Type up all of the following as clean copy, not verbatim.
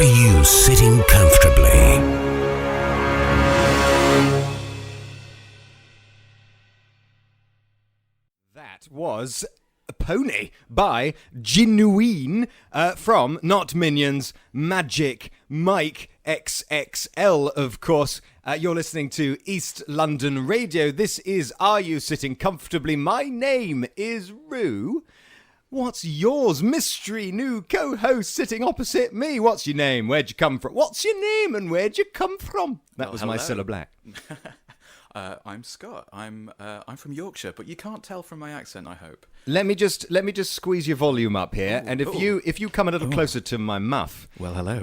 Are you sitting comfortably? That was a Pony by Genuine from Not Minions, Magic Mike XXL, of course. You're listening to East London Radio. This is Are You Sitting Comfortably? My name is Rue. What's yours? Mystery new co-host sitting opposite me. What's your name? Where'd you come from? What's your name and where'd you come from? That was hello. my Cilla Black. I'm Scott. I'm from Yorkshire, but you can't tell from my accent, I hope. Let me just squeeze your volume up here, and if you come a little closer to my muff. Well, hello.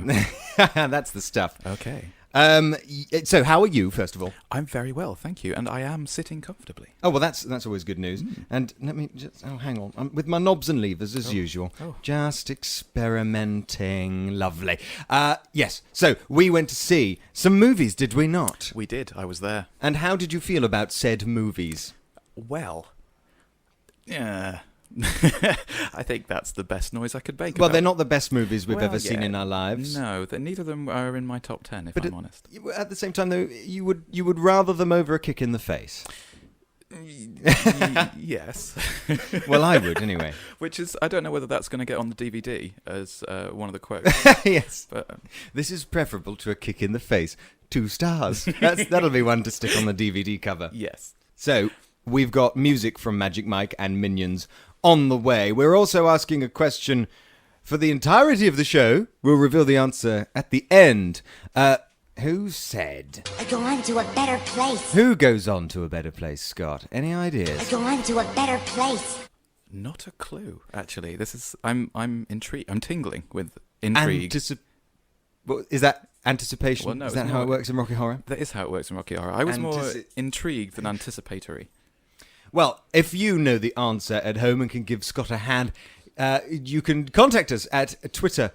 That's the stuff. Okay. So how are you, first of all? I'm very well, thank you, and I am sitting comfortably. Oh, well, that's always good news. And let me just... Oh, hang on. I'm with my knobs and levers, as usual. Oh. Just experimenting. Lovely. Yes, so we went to see some movies, did we not? We did. I was there. And how did you feel about said movies? Well, yeah... I think that's the best noise I could make. Well, they're not the best movies we've ever seen yeah. in our lives. No, neither of them are in my top 10, if I'm honest. At the same time, though, you would rather them over a kick in the face. Yes. Well, I would anyway. Which is, I don't know whether that's going to get on the DVD as one of the quotes. Yes. But this is preferable to a kick in the face. 2 stars. That'll be one to stick on the DVD cover. yes. So, we've got music from Magic Mike and Minions on the way. We're also asking a question for the entirety of the show. We'll reveal the answer at the end. Who said? I go on to a better place. Who goes on to a better place, Scott? Any I ideas? go on to a better place. Not a clue, actually. This is I'm intrigued. I'm tingling with intrigue. Is that anticipation? Well, no, is it's that how more- it works in Rocky Horror? That is how it works in Rocky Horror. I was more intrigued than anticipatory. Well, if you know the answer at home and can give Scott a hand, you can contact us at Twitter,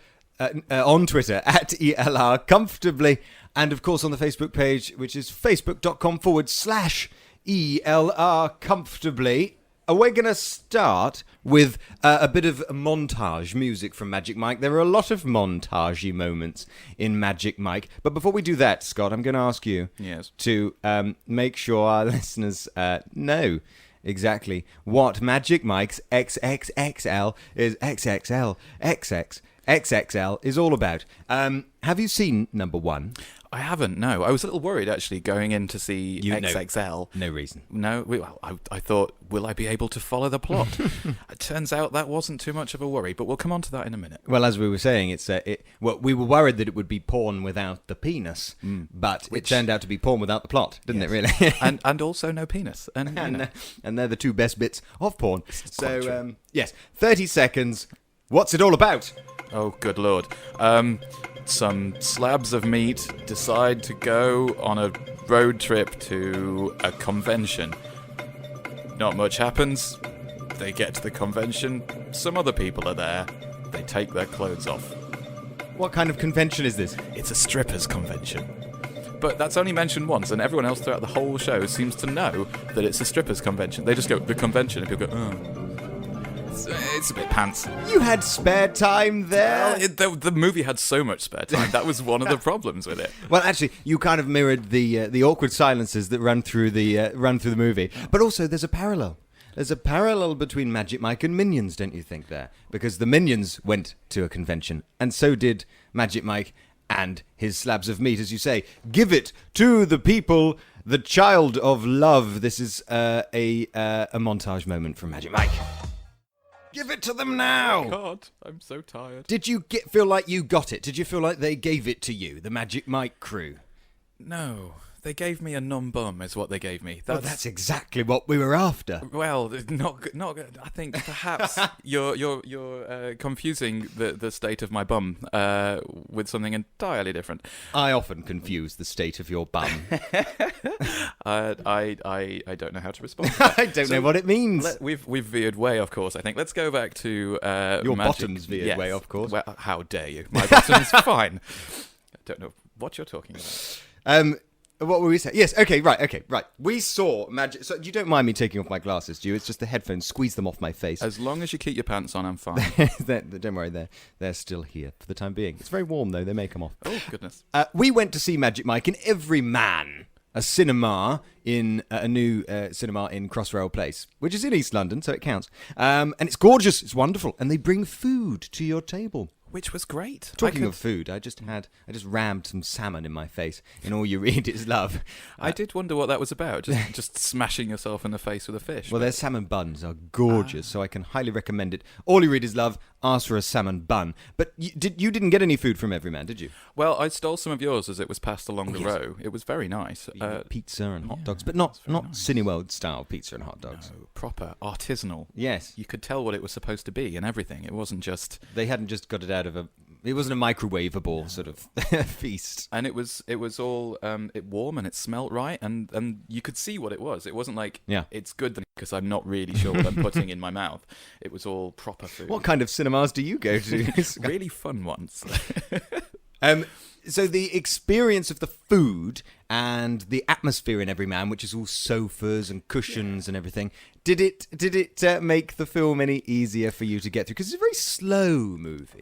on Twitter, at ELR Comfortably, and of course on the Facebook page, which is facebook.com/ELR Comfortably. We're going to start with a bit of montage music from Magic Mike. There are a lot of montagey moments in Magic Mike. But before we do that, Scott, I'm going to ask you to make sure our listeners know exactly what Magic Mike's XXXL is XXL is all about. Have you seen number 1? I haven't, no. I was a little worried, actually, going in to see XXL. No reason. No, I thought, will I be able to follow the plot? It turns out that wasn't too much of a worry, but we'll come on to that in a minute. Well, as we were saying, we were worried that it would be porn without the penis, but it turned out to be porn without the plot, didn't it, really? and also no penis. And they're the 2 best bits of porn. So, yes, 30 seconds. What's it all about? Oh, good lord. Some slabs of meat decide to go on a road trip to a convention. Not much happens. They get to the convention. Some other people are there. They take their clothes off. What kind of convention is this? It's a strippers' convention. But that's only mentioned once, and everyone else throughout the whole show seems to know that it's a strippers' convention. They just go, the convention, and people go, oh. It's a bit pants. You had spare time there. Well, the movie had so much spare time. That was one of the problems with it. Well, actually, you kind of mirrored the awkward silences that run through the movie. But also, there's a parallel. There's a parallel between Magic Mike and Minions, don't you think, there? Because the Minions went to a convention, and so did Magic Mike and his slabs of meat, as you say. Give it to the people, the child of love. This is a montage moment from Magic Mike. Give it to them now! God, I'm so tired. Did you feel like you got it? Did you feel like they gave it to you, the Magic Mike crew? No, they gave me a numb bum, is what they gave me. That's exactly what we were after. Well, not good. I think perhaps you're confusing the state of my bum with something entirely different. I often confuse the state of your bum. I don't know how to respond. I don't know what it means. We've veered way, of course. I think let's go back to your Magic. bottoms veered way, of course. Well, how dare you? My bottom's fine. I don't know what you're talking about. What were we saying? Yes, okay, right. We saw Magic... So you don't mind me taking off my glasses, do you? It's just the headphones. Squeeze them off my face. As long as you keep your pants on, I'm fine. Don't worry, they're still here for the time being. It's very warm, though. They may come off. Oh, goodness. We went to see Magic Mike in Everyman, a cinema in a new cinema in Crossrail Place, which is in East London, so it counts. And it's gorgeous. It's wonderful. And they bring food to your table. Which was great. Talking of food, I just rammed some salmon in my face in All You Read Is Love. I did wonder what that was about, just smashing yourself in the face with a fish. Well, their salmon buns are gorgeous, so I can highly recommend it. All You Read Is Love, ask for a salmon bun. But you didn't get any food from Everyman, did you? Well, I stole some of yours as it was passed along the row. It was very nice. Pizza and hot dogs, but not Cineworld style pizza and hot dogs. No, proper, artisanal. Yes. You could tell what it was supposed to be and everything. It wasn't just... They hadn't just got it out of it wasn't a microwavable sort of feast. And it was all it warm and it smelt right and you could see what it was. It wasn't like it's good because I'm not really sure what I'm putting in my mouth. It was all proper food. What kind of cinemas do you go to? Really fun ones. So the experience of the food and the atmosphere in Everyman, which is all sofas and cushions and everything, did it make the film any easier for you to get through? Because it's a very slow movie.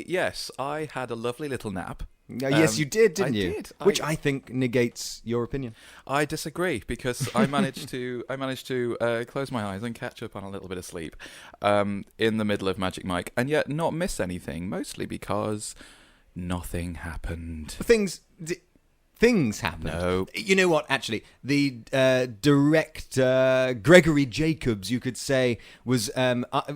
Yes, I had a lovely little nap. Yes, you did, didn't you? I did. Which I think negates your opinion. I disagree because I managed to close my eyes and catch up on a little bit of sleep in the middle of Magic Mike, and yet not miss anything. Mostly because nothing happened. Things happened. No. You know what, actually? The director, Gregory Jacobs, you could say, was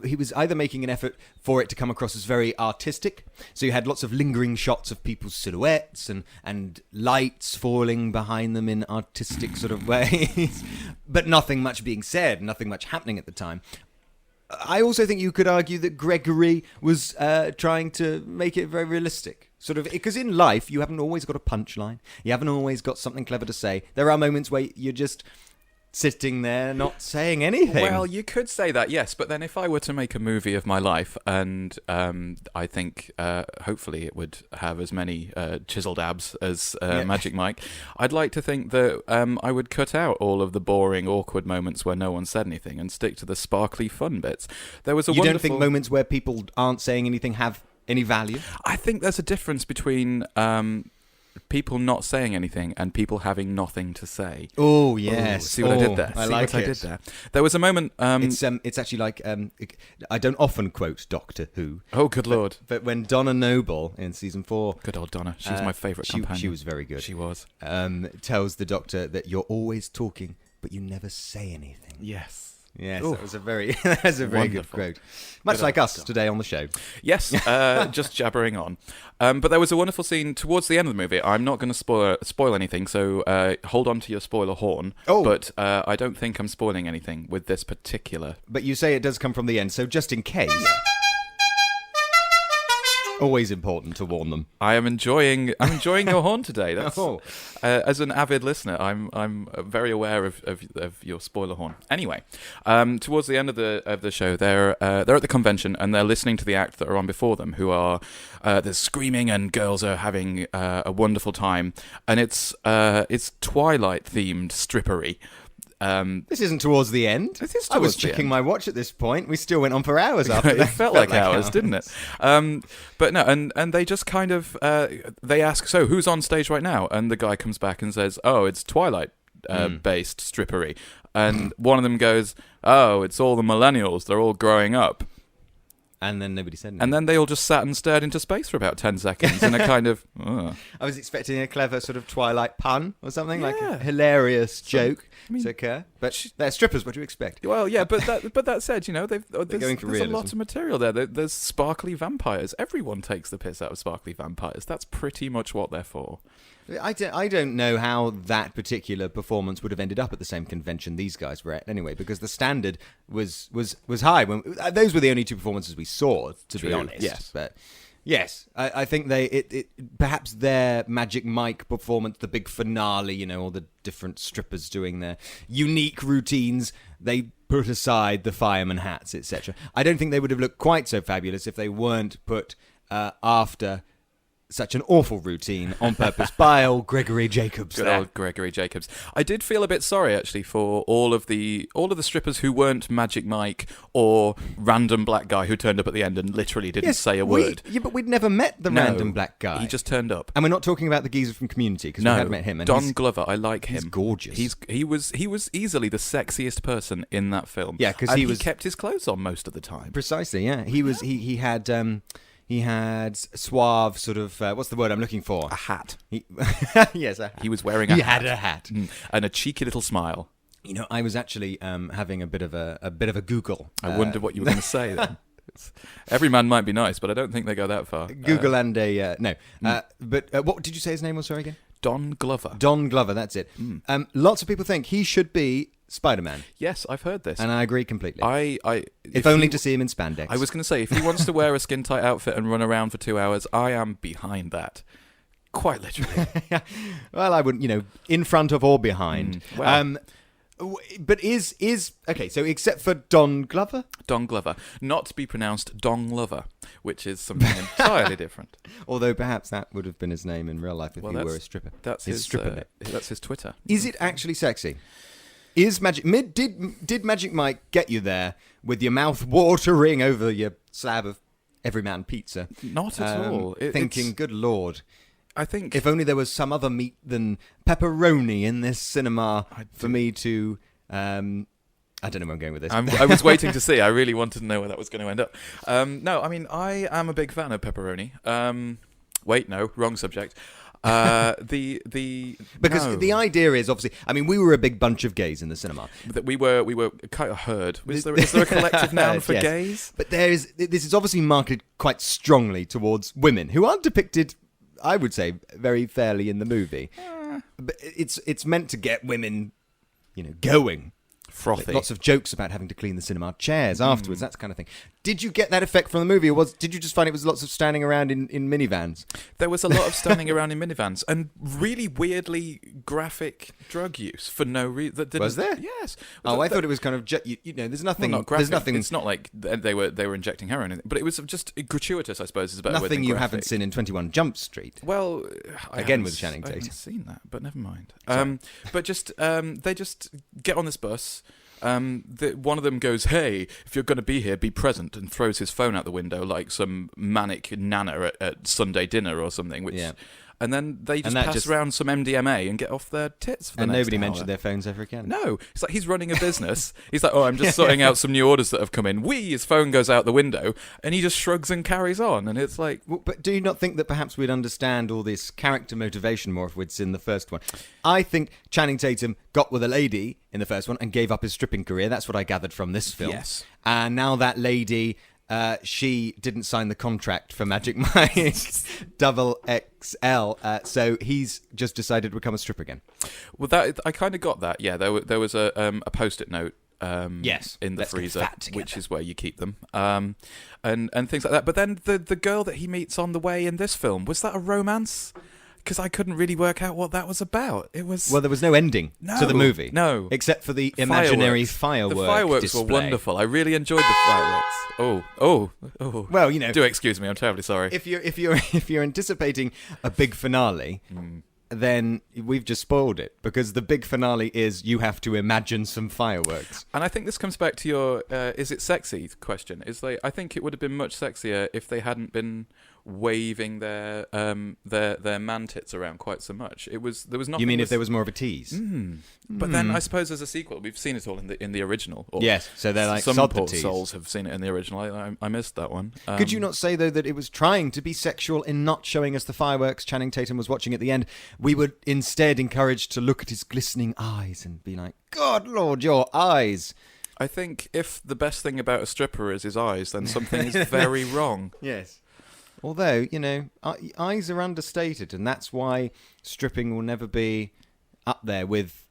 he was either making an effort for it to come across as very artistic, so you had lots of lingering shots of people's silhouettes and lights falling behind them in artistic sort of ways, but nothing much being said, nothing much happening at the time. I also think you could argue that Gregory was trying to make it very realistic. Sort of, because in life, you haven't always got a punchline. You haven't always got something clever to say. There are moments where you're just sitting there not saying anything. Well, you could say that, yes. But then if I were to make a movie of my life, and I think hopefully it would have as many chiseled abs as Magic Mike, I'd like to think that I would cut out all of the boring, awkward moments where no one said anything and stick to the sparkly, fun bits. There was a You don't think moments where people aren't saying anything have any value? I think there's a difference between people not saying anything and people having nothing to say. Oh, yes. See what I did there? I like it. I did there. There was a moment... it's actually like... I don't often quote Doctor Who. Oh, good Lord. But when Donna Noble in season 4... Good old Donna. She's my favourite companion. She was very good. She was. Tells the Doctor that you're always talking, but you never say anything. Yes. Yes, Ooh. that was a very good quote. Much like us today on the show. Yes, just jabbering on. But there was a wonderful scene towards the end of the movie. I'm not going to spoil anything, so hold on to your spoiler horn. Oh. But I don't think I'm spoiling anything with this particular... But you say it does come from the end, so just in case... Always important to warn them. I'm enjoying your horn today. That's as an avid listener, I'm very aware of your spoiler horn. Anyway, towards the end of the show, they're at the convention and they're listening to the act that are on before them, who are there's screaming and girls are having a wonderful time, and it's Twilight themed strippery. This isn't towards the end. I was checking my watch at this point. We still went on for hours after that. It felt like hours, didn't it? But no, and they just kind of they ask, so who's on stage right now? And the guy comes back and says, oh, it's Twilight based strippery. And one of them goes, oh, it's all the millennials. They're all growing up. And then nobody said anything. And then they all just sat and stared into space for about 10 seconds in a kind of... I was expecting a clever sort of Twilight pun or something, like a hilarious joke to occur. But they're strippers, what do you expect? Well, yeah, but that said, you know, there's a lot of realism. material there. There's sparkly vampires. Everyone takes the piss out of sparkly vampires. That's pretty much what they're for. I don't know how that particular performance would have ended up at the same convention these guys were at anyway, because the standard was high. Those were the only two performances we saw, to be honest. Yes. But yes, I think perhaps their Magic Mike performance, the big finale, you know, all the different strippers doing their unique routines, they put aside the fireman hats, etc. I don't think they would have looked quite so fabulous if they weren't put after such an awful routine on purpose by old Gregory Jacobs. Good old Gregory Jacobs. I did feel a bit sorry actually for all of the strippers who weren't Magic Mike or random black guy who turned up at the end and literally didn't say a word. Yeah, but we'd never met the random black guy. He just turned up. And we're not talking about the geezer from Community because we had met him. And Don Glover. I like him. He's gorgeous. He was easily the sexiest person in that film. Yeah, because he kept his clothes on most of the time. Precisely. Yeah, he had suave sort of what's the word I'm looking for? A hat. Yes, a hat. He was wearing a hat. He had a hat and a cheeky little smile. You know, I was actually having a bit of a Google. I wondered what you were going to say then. Every man might be nice, but I don't think they go that far. Google and a no. But what did you say his name was? Sorry again. Don Glover. Don Glover. That's it. Lots of people think he should be Spider-Man. Yes, I've heard this, and I agree completely. If only to see him in spandex. I was going to say, if he wants to wear a skin tight outfit and run around for 2 hours, I am behind that. Quite literally. Well, I wouldn't, in front of or behind. But is okay? So except for Don Glover, not to be pronounced Dong Lover, which is something entirely different. Although perhaps that would have been his name in real life if he were a stripper. That's his stripper name. That's his Twitter. Is it actually sexy? Is did Magic Mike get you there with your mouth watering over your slab of everyman pizza? Not at all. Thinking, good Lord. I think if only there was some other meat than pepperoni in this cinema for me to. I don't know where I'm going with this. I was waiting to see. I really wanted to know where that was going to end up. No, I mean I am a big fan of pepperoni. Wait, no, wrong subject. Because the idea is obviously, I mean, we were a big bunch of gays in the cinema. That we were kind of herd. Is there a collective noun for gays? But this is obviously marketed quite strongly towards women who aren't depicted, I would say, very fairly in the movie. But it's meant to get women, going. Frothy. Like lots of jokes about having to clean the cinema chairs afterwards, that kind of thing. Did you get that effect from the movie, or did you just find it was lots of standing around in minivans? There was a lot of standing around in minivans and really weirdly graphic drug use for no reason. Was there? Yes. I thought it was kind of there's nothing. Well, not graphic. There's nothing. It's not like they were injecting heroin, but it was just gratuitous. I suppose is a better word nothing than you graphic. Haven't seen in 21 Jump Street. Well, again with Channing Tatum. I haven't seen that, but never mind. But just they just get on this bus. One of them goes, "Hey, if you're going to be here, be present," and throws his phone out the window like some manic nana at Sunday dinner or something. And then they just pass around some MDMA and get off their tits for the next nobody hour. mentioned their phones ever again. No, it's like he's running a business. He's like, "Oh, I'm just sorting out some new orders that have come in." His phone goes out the window, and he just shrugs and carries on. And it's like, but do you not think that perhaps we'd understand all this character motivation more if we'd seen the first one? I think Channing Tatum got with a lady in the first one and gave up his stripping career. That's what I gathered from this film. Yes. And now that lady, she didn't sign the contract for Magic Mike XXL, so he's just decided to become a stripper again. Well, that I kind of got that. Yeah, there was a post-it note. Yes, in the freezer, which is where you keep them, and things like that. But then the girl that he meets on the way in this film, was that a romance? Because I couldn't really work out what that was about. It was there was no ending to the movie, except for the imaginary fireworks. The fireworks display. were wonderful. I really enjoyed the fireworks. Oh. Well, do excuse me. I'm terribly sorry. If you're anticipating a big finale. Then we've just spoiled it, because the big finale is you have to imagine some fireworks. And I think this comes back to your is it sexy question. I think it would have been much sexier if they hadn't been waving their man tits around quite so much. There was nothing. You mean if there was more of a tease? But then I suppose as a sequel, we've seen it all in the original. Yes, so they're like some sod poor the tease. souls have seen it in the original. I missed that one. Could you not say though that it was trying to be sexual in not showing us the fireworks Channing Tatum was watching at the end? We were instead encouraged to look at his glistening eyes and be like, "God, Lord, your eyes." I think if the best thing about a stripper is his eyes, then something is very wrong. Yes. Although, eyes are understated, and that's why stripping will never be up there with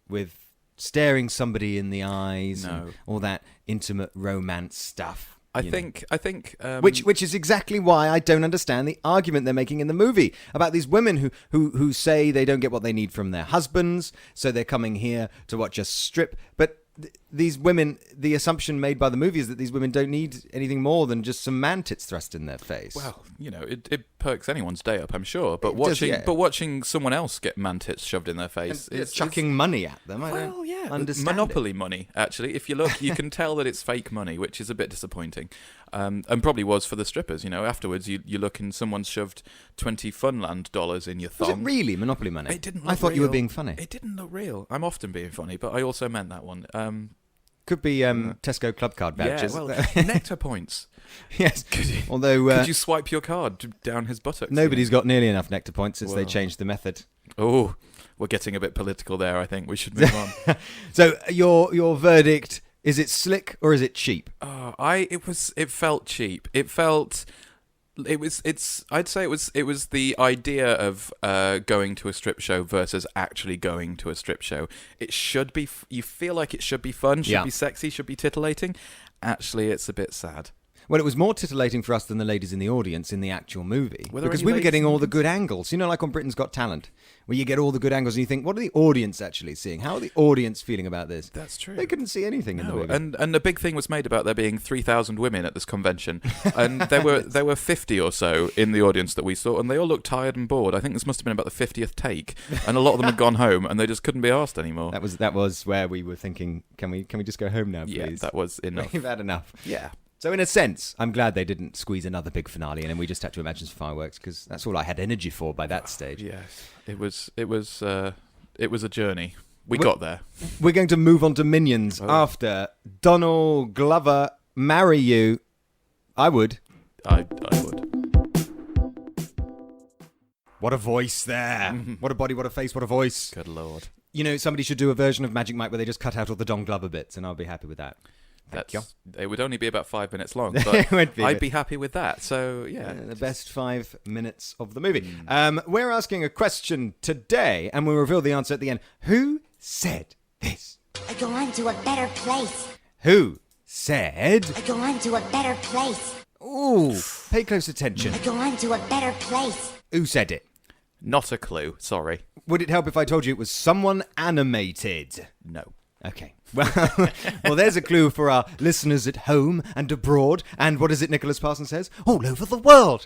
staring somebody in the eyes and all that intimate romance stuff. I think which is exactly why I don't understand the argument they're making in the movie about these women who say they don't get what they need from their husbands, so they're coming here to watch us strip. But these women, the assumption made by the movie is that these women don't need anything more than just some man tits thrust in their face. Well, it perks anyone's day up, I'm sure. But It watching someone else get man tits shoved in their face And is chucking money at them. I well, don't yeah, understand Monopoly money. Actually, if you look, you can tell that it's fake money, which is a bit disappointing, and probably was for the strippers. Afterwards, you look and someone's shoved $20 Funland dollars in your thong. Was it really Monopoly money? It didn't. Look I thought you were real. being funny. It didn't look real. I'm often being funny, but I also meant that one. Could be Tesco club card vouchers. Yeah, well, nectar points. Yes. Although Could you swipe your card down his buttocks? nobody's got nearly enough nectar points since they changed the method. Oh, we're getting a bit political there. I think we should move on. So your verdict, is it slick or is it cheap? It felt cheap. I'd say it was the idea of going to a strip show versus actually going to a strip show. It should be, you feel like it should be fun, should be sexy, should be titillating. Actually, it's a bit sad. Well, it was more titillating for us than the ladies in the audience in the actual movie. Were there Because any we were ladies getting in the all the good angles. Like on Britain's Got Talent, where you get all the good angles and you think, what are the audience actually seeing? How are the audience feeling about this? That's true. They couldn't see anything in the movie. And a big thing was made about there being 3,000 women at this convention, and there were 50 or so in the audience that we saw, and they all looked tired and bored. I think this must have been about the 50th take, and a lot of them had gone home, and they just couldn't be asked anymore. That was where we were thinking, can we just go home now, please? Yeah, that was enough. We've had enough. Yeah. So in a sense, I'm glad they didn't squeeze another big finale in, and we just had to imagine some fireworks because that's all I had energy for by that stage. Yes, it was a journey. We got there. We're going to move on to Minions after Donald Glover marry you. I would. I would. What a voice there! What a body! What a face! What a voice! Good lord. Somebody should do a version of Magic Mike where they just cut out all the Don Glover bits, and I'll be happy with that. It would only be about 5 minutes long, but I'd be happy with that. So, yeah. The best 5 minutes of the movie. We're asking a question today, and we'll reveal the answer at the end. Who said this? I go on to a better place. Who said... I go on to a better place. Ooh, pay close attention. I go on to a better place. Who said it? Not a clue, sorry. Would it help if I told you it was someone animated? No. Okay. Well, there's a clue for our listeners at home and abroad. And what is it Nicholas Parsons says? All over the world.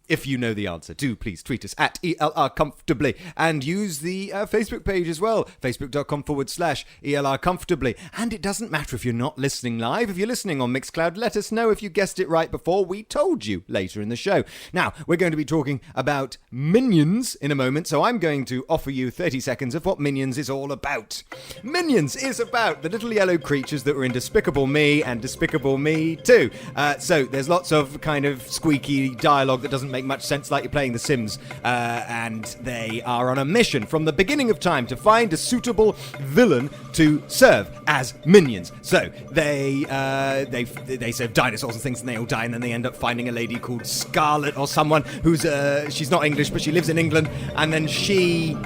If you know the answer, do please tweet us at ELRComfortably and use the Facebook page as well, facebook.com/ELRComfortably. And it doesn't matter if you're not listening live. If you're listening on Mixcloud, let us know if you guessed it right before we told you later in the show. Now, we're going to be talking about Minions in a moment, so I'm going to offer you 30 seconds of what Minions is all about. Minions is about the little yellow creatures that were in Despicable Me and Despicable Me 2. So there's lots of kind of squeaky dialogue that doesn't make much sense, like you're playing The Sims, and they are on a mission from the beginning of time to find a suitable villain to serve as minions. So they serve dinosaurs and things, and they all die, and then they end up finding a lady called Scarlet or someone who's she's not English, but she lives in England, and then she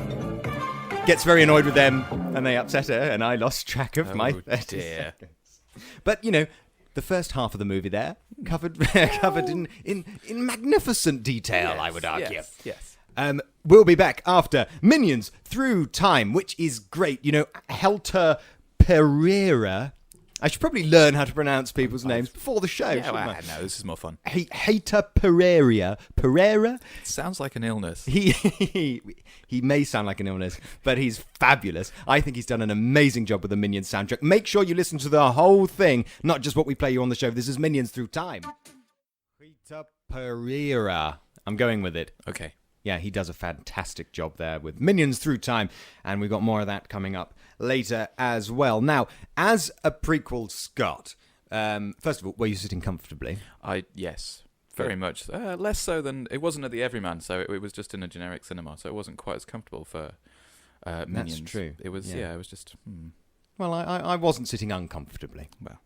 gets very annoyed with them, and they upset her, and I lost track of my 30 seconds. But the first half of the movie there covered in magnificent detail, Yes, I would argue. Yes. We'll be back after Minions Through Time, which is great. Heither Pereira. I should probably learn how to pronounce people's names before the show. No, this is more fun. Heither Pereira. Pereira? Sounds like an illness. He may sound like an illness, but he's fabulous. I think he's done an amazing job with the Minions soundtrack. Make sure you listen to the whole thing, not just what we play you on the show. This is Minions Through Time. Heither Pereira. I'm going with it. Okay. Yeah, he does a fantastic job there with Minions Through Time, and we've got more of that coming up later as well. Now, as a prequel, Scott, first of all, were you sitting comfortably? Yes, very much. Less so than... It wasn't at the Everyman, so it was just in a generic cinema, so it wasn't quite as comfortable for Minions. That's true. It was, it was just... Well, I wasn't sitting uncomfortably. Well...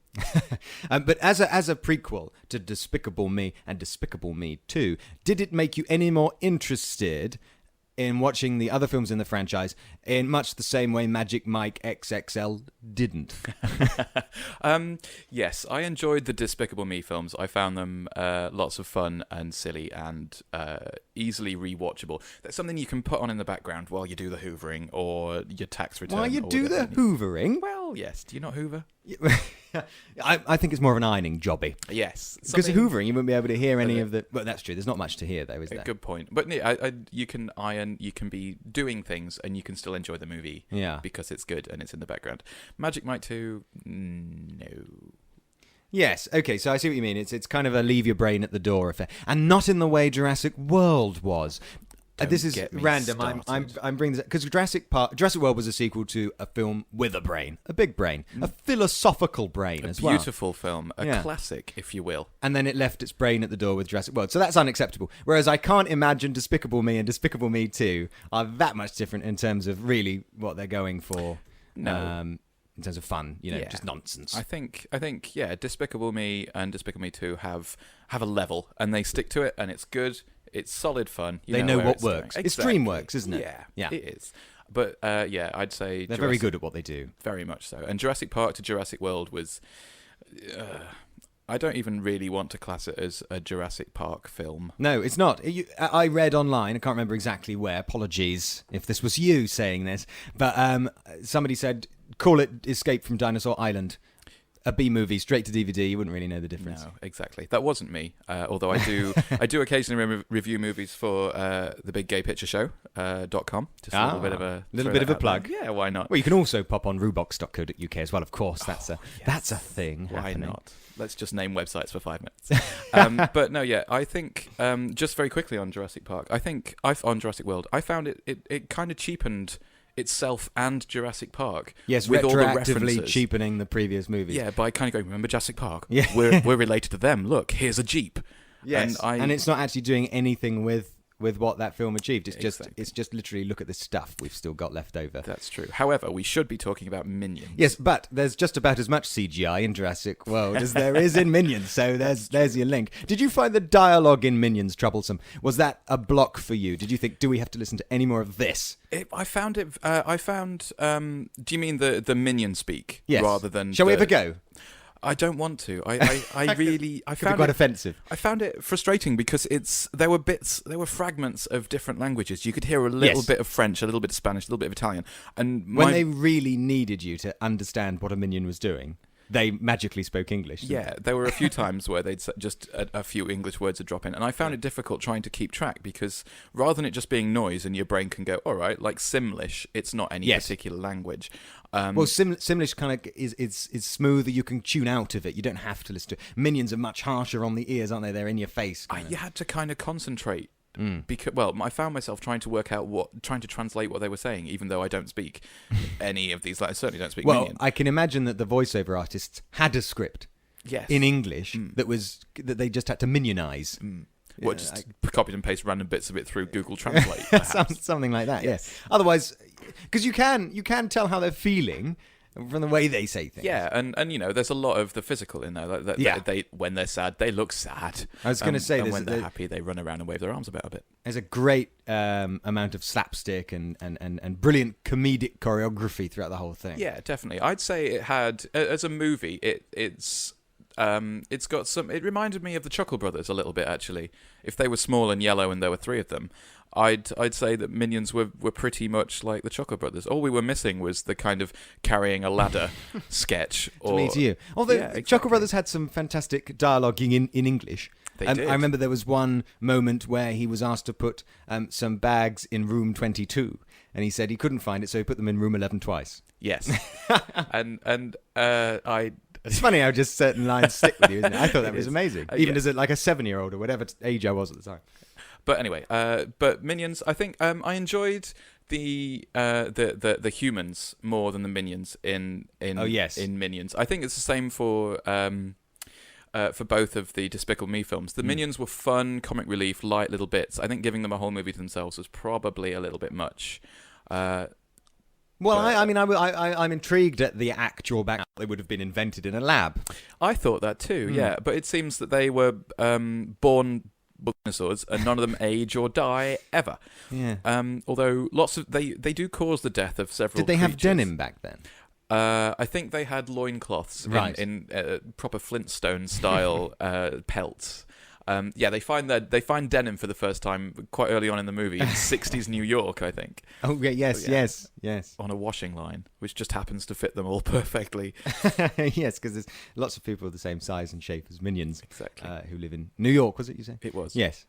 but as a prequel to Despicable Me and Despicable Me 2, did it make you any more interested in watching the other films in the franchise in much the same way Magic Mike XXL didn't? Yes, I enjoyed the Despicable Me films. I found them lots of fun and silly and easily rewatchable. That's something you can put on in the background while you do the hoovering or your tax return. While you or do the whatever. hoovering? Well, yes. Do you not hoover? I think it's more of an ironing jobby. Yes, Because something- hoovering, you wouldn't be able to hear any of the... Well, that's true. There's not much to hear, though, is there? Good point. But yeah, you can iron, you can be doing things, and you can still enjoy the movie. Yeah. Because it's good and it's in the background. Magic Mike 2, no. Yes, okay, so I see what you mean. It's kind of a leave your brain at the door affair. And not in the way Jurassic World was. This is get me random. I'm bringing this because Jurassic World was a sequel to a film with a brain, a big brain, a philosophical brain as well. Beautiful film, a classic, if you will. And then it left its brain at the door with Jurassic World. So that's unacceptable. Whereas I can't imagine Despicable Me and Despicable Me 2 are that much different in terms of really what they're going for. No. In terms of fun, just nonsense. I think, yeah, Despicable Me and Despicable Me 2 have a level, and they stick to it, and it's good. It's solid fun. They know where what it's works. going. It's Exactly. DreamWorks, isn't it? Yeah, it is. But yeah, I'd say they're very good at what they do. Very much so. And Jurassic Park to Jurassic World was... I don't even really want to class it as a Jurassic Park film. No, it's not. I read online, I can't remember exactly where, apologies if this was you saying this, but somebody said, call it Escape from Dinosaur Island. A B movie, straight to DVD, you wouldn't really know the difference. No, exactly. That wasn't me. Although I do occasionally review movies for the Big Gay Picture Show.com. Just a little bit of a plug. There. Yeah, why not? Well, you can also pop on rubox.co.uk as well, of course. That's a thing. Why happening. not? Let's just name websites for 5 minutes. But no, yeah, I think just very quickly on Jurassic Park, on Jurassic World, I found it kind of cheapened itself and Jurassic Park. Yes, with all the retroactively references. cheapening the previous movies. Yeah, by kind of going, remember Jurassic Park? Yeah. We're related to them. Look, here's a Jeep. Yes, and it's not actually doing anything with what that film achieved. It's Exactly. just literally look at the stuff we've still got left over. That's true. However, we should be talking about Minions. Yes, but there's just about as much CGI in Jurassic World as there is in Minions, so there's your link. Did you find the dialogue in Minions troublesome? Was that a block for you? Did you think, do we have to listen to any more of this? I found it. Do you mean the Minion speak? Yes. Rather than. Shall we have a go? I don't want to. I really. I Could be found quite it offensive. I found it frustrating because there were fragments of different languages. You could hear a little bit of French, a little bit of Spanish, a little bit of Italian, and when they really needed you to understand what a minion was doing, they magically spoke English. Yeah, there were a few times where they'd just a few English words would drop in, and I found it difficult trying to keep track because rather than it just being noise and your brain can go, all right, like Simlish, it's not any particular language. Well, Simlish kind of is smoother. You can tune out of it. You don't have to listen to it. Minions are much harsher on the ears, aren't they? They're in your face. You had to kind of concentrate. Because, I found myself trying to work out trying to translate what they were saying, even though I don't speak any of these. I certainly don't speak Minion. I can imagine that the voiceover artists had a script in English that they just had to minionize. What, just copied and paste random bits of it through Google Translate? Something like that. Yes. Yeah. Otherwise, because you can tell how they're feeling from the way they say things. Yeah, and there's a lot of the physical in there. They when they're sad, they look sad. I was going to say, and when they're happy, they run around and wave their arms about a bit. There's a great amount of slapstick and brilliant comedic choreography throughout the whole thing. Yeah, definitely. I'd say it had, as a movie, it's got some. It reminded me of the Chuckle Brothers a little bit, actually. If they were small and yellow and there were three of them, I'd say that Minions were pretty much like the Chuckle Brothers. All we were missing was the kind of carrying a ladder sketch. To me, to you. Although exactly. Chuckle Brothers had some fantastic dialoguing in English. They did. I remember there was one moment where he was asked to put some bags in room 22, and he said he couldn't find it, so he put them in room 11 twice. Yes, and It's funny how just certain lines stick with you, isn't it? I thought that was amazing, even as a 7-year-old or whatever age I was at the time. But anyway, but Minions, I think I enjoyed the humans more than the Minions in Minions. I think it's the same for both of the Despicable Me films. The Minions were fun, comic relief, light little bits. I think giving them a whole movie to themselves was probably a little bit much. I'm intrigued at the actual back. They would have been invented in a lab. I thought that too, yeah. But it seems that they were born dinosaurs, and none of them age or die ever. Yeah. Although lots of they do cause the death of several. Did they have creatures. denim back then? I think they had loincloths in proper Flintstone style pelts. They find denim for the first time quite early on in the movie in 60s New York, I think. Oh, yeah, yes. On a washing line, which just happens to fit them all perfectly. Yes, because there's lots of people of the same size and shape as Minions. Exactly. Who live in New York, was it you say? It was. Yes.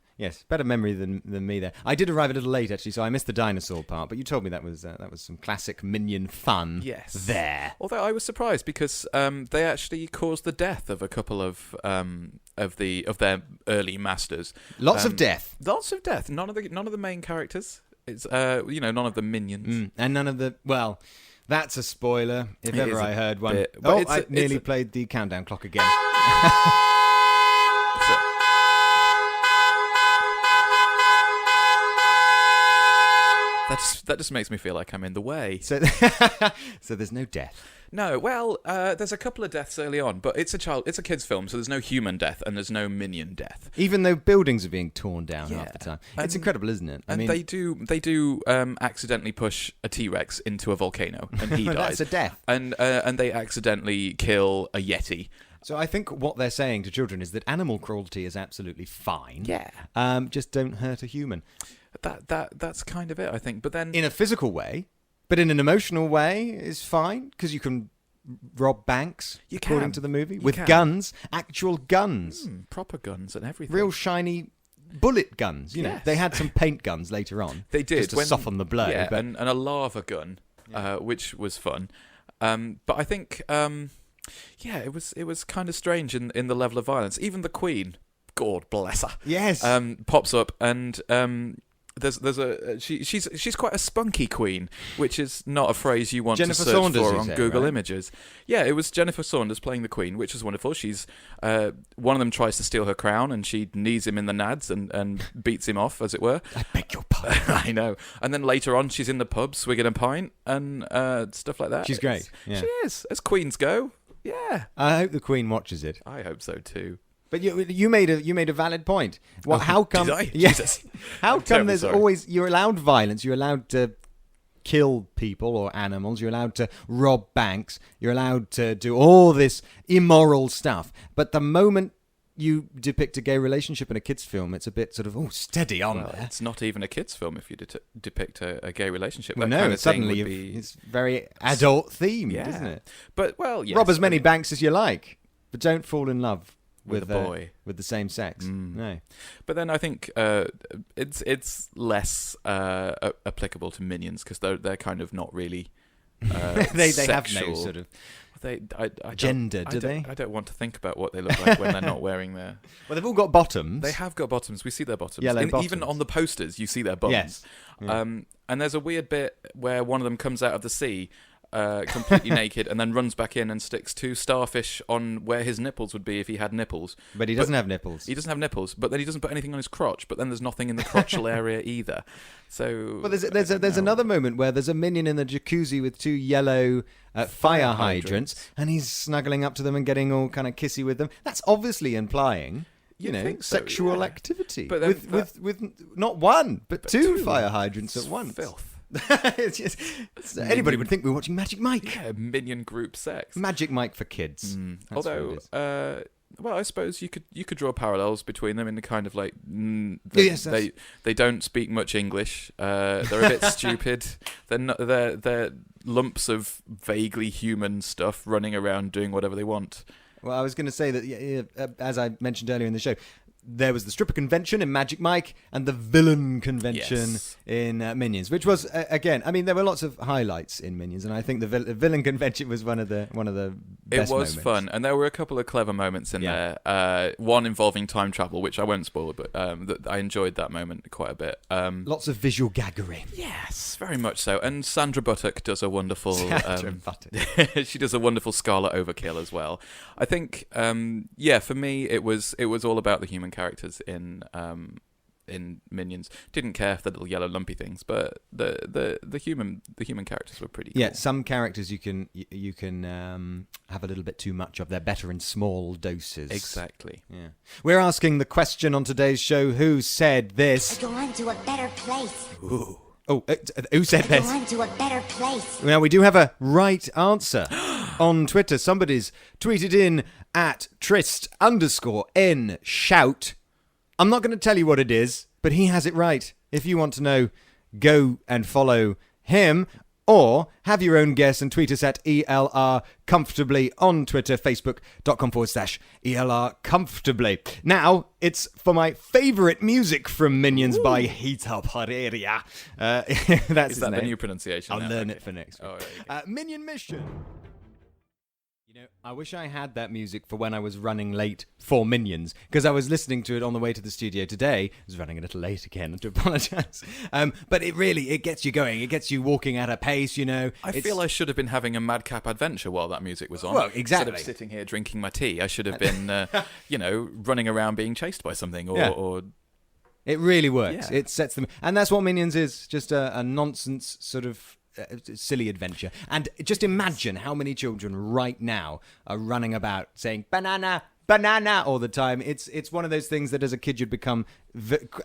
Better memory than me there. I did arrive a little late, actually, so I missed the dinosaur part, but you told me that was some classic Minion fun. Yes. There. Although I was surprised because they actually caused the death of a couple of their early masters. Lots of death. Lots of death. None of the main characters. It's none of the minions. And none of the... Well, that's a spoiler, if It ever is a I heard one. bit, but I nearly played the countdown clock again. That just makes me feel like I'm in the way. So there's no death. No, well, there's a couple of deaths early on, but it's a kids' film, so there's no human death and there's no minion death. Even though buildings are being torn down half the time. It's incredible, isn't it? I mean, they do accidentally push a T-Rex into a volcano, and he dies. That's a death. And they accidentally kill a Yeti. So I think what they're saying to children is that animal cruelty is absolutely fine. Yeah. Just don't hurt a human. That's kind of it, I think. But then in a physical way, but in an emotional way is fine because you can rob banks, according to the movie, with guns, actual guns, proper guns and everything, real shiny bullet guns. You know, they had some paint guns later on. They did just to soften the blow. Yeah, but... and a lava gun, which was fun. But I think, it was kind of strange in the level of violence. Even the Queen, God bless her, yes, pops up and. She's quite a spunky queen, which is not a phrase you want Jennifer to search Saunders, for on Google right? Images. Yeah, it was Jennifer Saunders playing the queen, which is wonderful. She's one of them tries to steal her crown, and she knees him in the nads and beats him off, as it were. I beg your pardon. I know. And then later on, she's in the pub swigging a pint and stuff like that. She's great. Yeah. She is, as queens go. Yeah. I hope the Queen watches it. I hope so too. But you made a valid point. Well, how come? Did I? Yeah, Jesus. how I'm come terribly there's sorry. always you're allowed violence? You're allowed to kill people or animals. You're allowed to rob banks. You're allowed to do all this immoral stuff. But the moment you depict a gay relationship in a kids' film, it's a bit sort of steady on there. It's not even a kids' film if you depict a gay relationship. Well, that no, kind of suddenly it's very adult themed, isn't it? But yes, rob as many banks as you like, but don't fall in love with a boy with the same sex. No. But then I think it's less applicable to Minions because they're kind of not really they have sexual. no sort of gender, do they? I don't want to think about what they look like when they're not wearing their... Well, they've all got bottoms. They have got bottoms. We see their bottoms. Yellow bottoms. Even on the posters, you see their bums. Yes. Yeah. And there's a weird bit where one of them comes out of the sea completely naked and then runs back in and sticks two starfish on where his nipples would be if he had nipples. But he doesn't have nipples. He doesn't have nipples, but then he doesn't put anything on his crotch, but then there's nothing in the crotchal area either. So... Well, there's another moment where there's a minion in the jacuzzi with two yellow fire hydrants, and he's snuggling up to them and getting all kind of kissy with them. That's obviously implying... You know, think so, sexual activity. But then with not one, but two fire hydrants at once. Filth. Anybody would think we're watching Magic Mike. Yeah, minion group sex. Magic Mike for kids. Although, I suppose you could draw parallels between them in the kind of like they don't speak much English. They're a bit stupid. They're lumps of vaguely human stuff running around doing whatever they want. Well, I was going to say that, as I mentioned earlier in the show, there was the stripper convention in Magic Mike and the villain convention in Minions, which was again. I mean, there were lots of highlights in Minions, and I think the villain convention was one of the best It was moments. fun, and there were a couple of clever moments in there. One involving time travel, which I won't spoil, but I enjoyed that moment quite a bit. Lots of visual gaggery. Yes, very much so. And Sandra Bullock does a wonderful. Bullock. She does a wonderful Scarlet Overkill as well. I think, for me, it was all about the human characters in Minions. Didn't care for the little yellow lumpy things, but the human characters were pretty cool. Yeah, some characters you can have a little bit too much of. They're better in small doses. Exactly. Yeah. We're asking the question on today's show: who said this? Go on to a better place. Ooh. Oh, who said this? Go on to a better place. Now, we do have a right answer on Twitter. Somebody's tweeted in at Trist_N shout. I'm not going to tell you what it is, but he has it right. If you want to know, go and follow him. Or have your own guess and tweet us at ELR Comfortably on Twitter, facebook.com/ELR Comfortably. Now, it's for my favourite music from Minions by Heither Pereira. That's Is that the new pronunciation? I'll learn it for next week. Oh, there you go. Minion Mission. You know, I wish I had that music for when I was running late for Minions, because I was listening to it on the way to the studio today. I was running a little late again, I do apologise. But it gets you going. It gets you walking at a pace, you know. I feel I should have been having a madcap adventure while that music was on. Well, exactly. Instead of sitting here drinking my tea, I should have been, running around being chased by something or It really works. Yeah. It sets them... And that's what Minions is, just a nonsense sort of... silly adventure. And just imagine how many children right now are running about saying banana all the time. It's one of those things that as a kid you'd become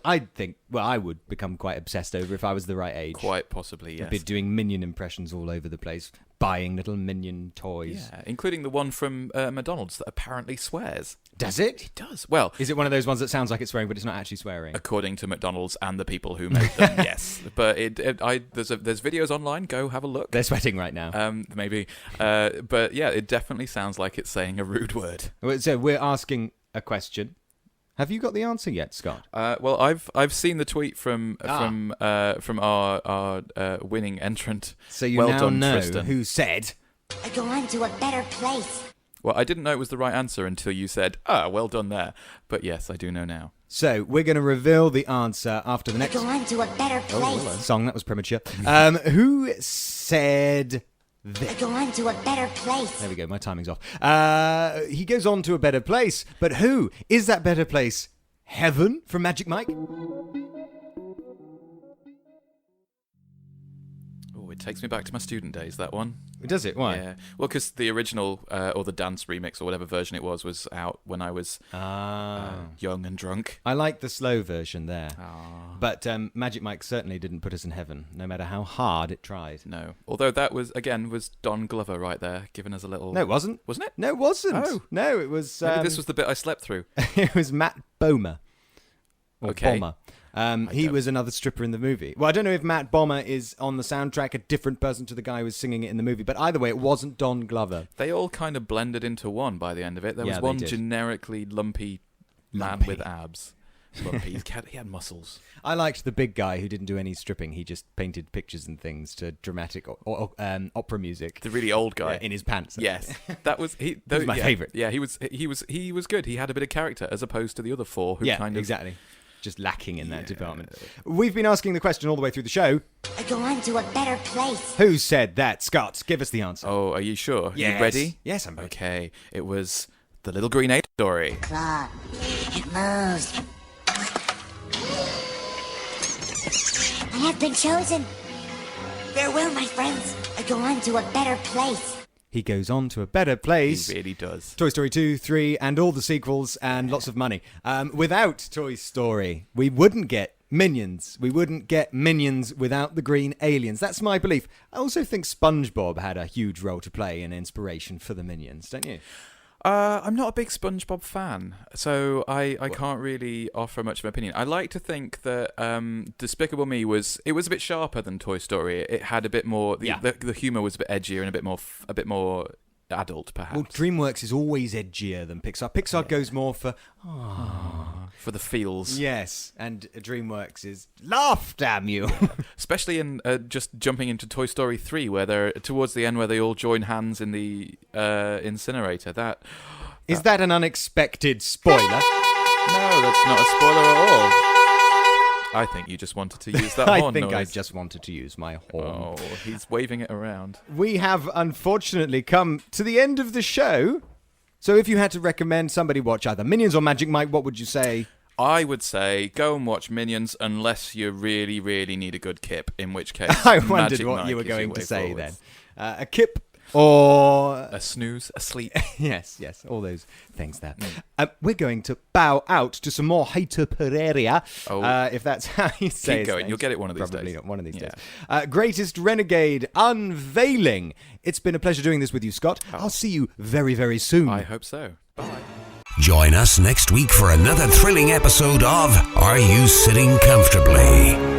I would become quite obsessed over if I was the right age. Quite possibly, yes. I'd be doing Minion impressions all over the place, buying little Minion toys. Yeah, including the one from McDonald's that apparently swears. Does it? It does. Well, is it one of those ones that sounds like it's swearing but it's not actually swearing? According to McDonald's and the people who made them, yes. But there's videos online. Go have a look. They're sweating right now. Maybe. But yeah, it definitely sounds like it's saying a rude word. So we're asking a question. Have you got the answer yet, Scott? Well, I've seen the tweet from our winning entrant. So you well now done, know Tristan. who said... I go on to a better place. Well, I didn't know it was the right answer until you said, well done there. But yes, I do know now. So we're going to reveal the answer after the I next go on to a better place. song. That was premature. Who said this? I go on to a better place. There we go. My timing's off. He goes on to a better place. But who is that better place? Heaven from Magic Mike? Oh, it takes me back to my student days, that one. Does it? Why? Yeah. Well, because the original, or the dance remix, or whatever version it was out when I was young and drunk. I like the slow version there. Ah. But Magic Mike certainly didn't put us in heaven, no matter how hard it tried. No. Although that was Don Glover right there, giving us a little... No, it wasn't. Wasn't it? No, it wasn't. Oh. No, it was... Maybe this was the bit I slept through. It was Matt Bomer. Or Okay. Bomber. He was another stripper in the movie. Well, I don't know if Matt Bomber is on the soundtrack a different person to the guy who was singing it in the movie, but either way, it wasn't Don Glover. They all kind of blended into one by the end of it. There was one generically lumpy man with abs. Lumpy. He had muscles. I liked the big guy who didn't do any stripping. He just painted pictures and things to dramatic opera music. The really old guy in his pants. Yes, that was he. That was my favourite. Yeah, he was good. He had a bit of character as opposed to the other four who kind of exactly. Just lacking in that department. We've been asking the question all the way through the show. I go on to a better place. Who said that? Scott, give us the answer. Oh, are you sure? Yes. You ready? Yes, I'm ready. Okay, it was the Little Green Ape story. Claw. It moves. I have been chosen. Farewell, my friends. I go on to a better place. He goes on to a better place. He really does. Toy Story 2, 3, and all the sequels, and lots of money. Without Toy Story, we wouldn't get Minions. We wouldn't get Minions without the green aliens. That's my belief. I also think SpongeBob had a huge role to play in inspiration for the Minions, don't you? I'm not a big SpongeBob fan, so I can't really offer much of an opinion. I like to think that Despicable Me was a bit sharper than Toy Story. It had a bit more. The humor was a bit edgier and a bit more adult, perhaps. Well, DreamWorks is always edgier than Pixar. Pixar goes more for for the feels. Yes, and DreamWorks is laugh, damn you. Especially in just jumping into Toy Story 3, where they're towards the end, where they all join hands in the incinerator. Is that an unexpected spoiler? No, that's not a spoiler at all. I think you just wanted to use that horn I think noise. I just wanted to use my horn. Oh, he's waving it around. We have unfortunately come to the end of the show. So if you had to recommend somebody watch either Minions or Magic Mike, what would you say? I would say go and watch Minions unless you really, really need a good kip, in which case I wondered Magic what Mike you were is going your to way say forwards. then. A kip or... A snooze, a sleep. yes, all those things there. We're going to bow out to some more Heither Pereira, if that's how you say it. Keep going, you'll get it one of these Probably days. not one of these days. Greatest Renegade unveiling. It's been a pleasure doing this with you, Scott. I'll see you very, very soon. I hope so. Bye. Join us next week for another thrilling episode of Are You Sitting Comfortably?